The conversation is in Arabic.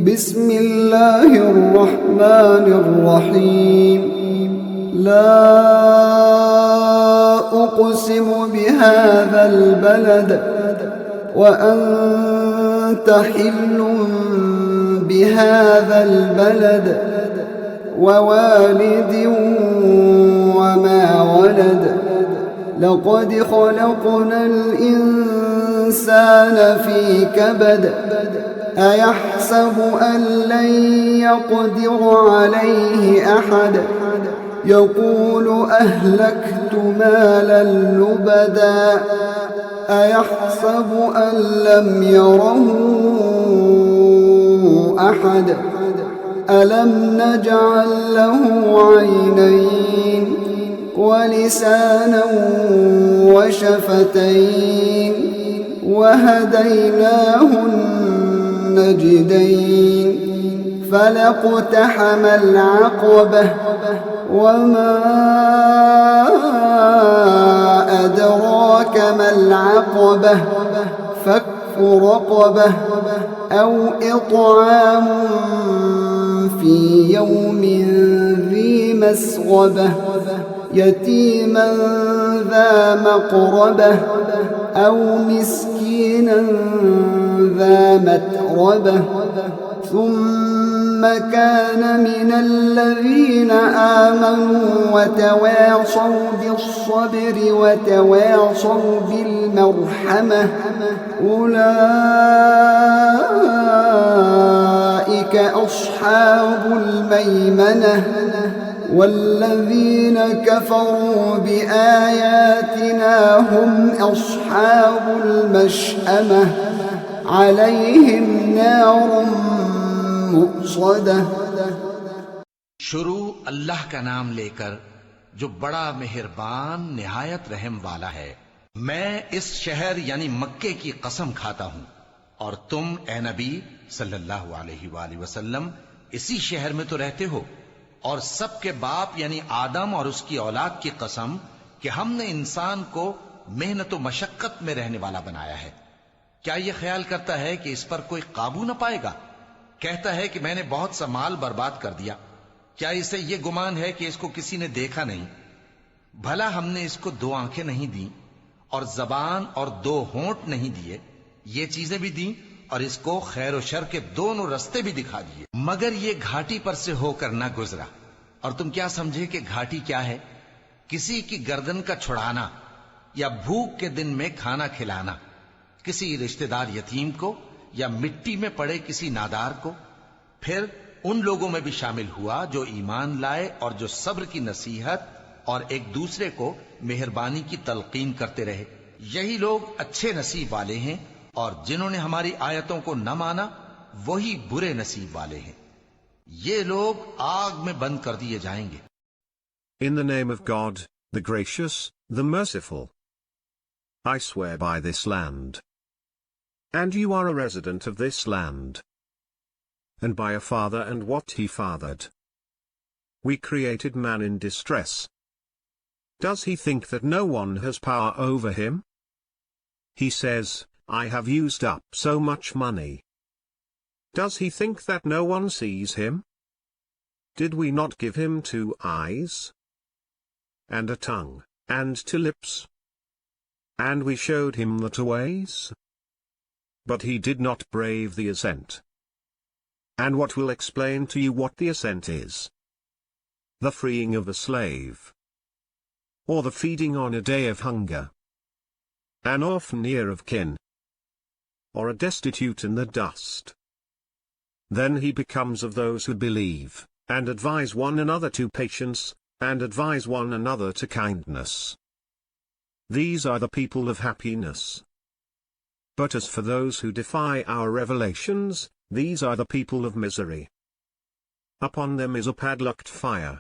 بسم الله الرحمن الرحيم لا أقسم بهذا البلد وأنت حل بهذا البلد ووالد وما ولد لقد خلقنا الإنسان في كبد أيحسب أن لن يقدر عليه أحد يقول أهلكت مالا لبدا أيحسب أن لم يره أحد ألم نجعل له عينين ولسانا وشفتين وهديناه النجدين فلاقتحم العقبة وما أدراك ما العقبة فك رقبة أو إطعام في يوم ذي مسغبة يتيما ذا مقربة أو مسكينا ذا متربة ثم كان من الذين آمنوا وتواصوا بالصبر وتواصوا بالمرحمة أولئك أصحاب الميمنة والذين كفروا بآياتنا هم أصحاب المشأمة عليهم نار مؤصدة. شروع اللہ کا نام لے کر جو بڑا مہربان نہایت رحم والا ہے. میں اس شہر یعنی مکے کی قسم کھاتا ہوں اور تم اے نبی صلی اللہ علیہ وآلہ وسلم اسی شہر میں تو رہتے ہو، اور سب کے باپ یعنی آدم اور اس کی اولاد کی قسم کہ ہم نے انسان کو محنت و مشقت میں رہنے والا بنایا ہے. کیا یہ خیال کرتا ہے کہ اس پر کوئی قابو نہ پائے گا؟ کہتا ہے کہ میں نے بہت سا مال برباد کر دیا. کیا اسے یہ گمان ہے کہ اس کو کسی نے دیکھا نہیں؟ بھلا ہم نے اس کو 2 آنکھیں نہیں دیں اور زبان اور 2 ہونٹ نہیں دیے؟ یہ چیزیں بھی دیں اور اس کو خیر و شر کے دونوں رستے بھی دکھا دیے، مگر یہ گھاٹی پر سے ہو کر نہ گزرا. اور تم کیا سمجھے کہ گھاٹی کیا ہے؟ کسی کی گردن کا چھڑانا یا بھوک کے دن میں کھانا کھلانا، کسی رشتہ دار یتیم کو یا مٹی میں پڑے کسی نادار کو. پھر ان لوگوں میں بھی شامل ہوا جو ایمان لائے اور جو صبر کی نصیحت اور ایک دوسرے کو مہربانی کی تلقین کرتے رہے. یہی لوگ اچھے نصیب والے ہیں، اور جنہوں نے ہماری آیتوں کو نہ مانا وہی برے نصیب والے ہیں. یہ لوگ آگ میں بند کر دیے جائیں گے. In the name of God, the gracious, the merciful. I swear by this land. And you are a resident of this land. And by a father and what he fathered. We created man in distress. Does he think that no one has power over him? He says, I have used up so much money. Does he think that no one sees him? Did we not give him 2 eyes? And a tongue, and 2 lips? And we showed him the 2 ways? But he did not brave the ascent. And what will explain to you what the ascent is? The freeing of a slave. Or the feeding on a day of hunger. An orphan near of kin. Or a destitute in the dust. Then he becomes of those who believe, and advise one another to patience, and advise one another to kindness. These are the people of happiness. But as for those who defy our revelations, these are the people of misery. Upon them is a padlocked fire,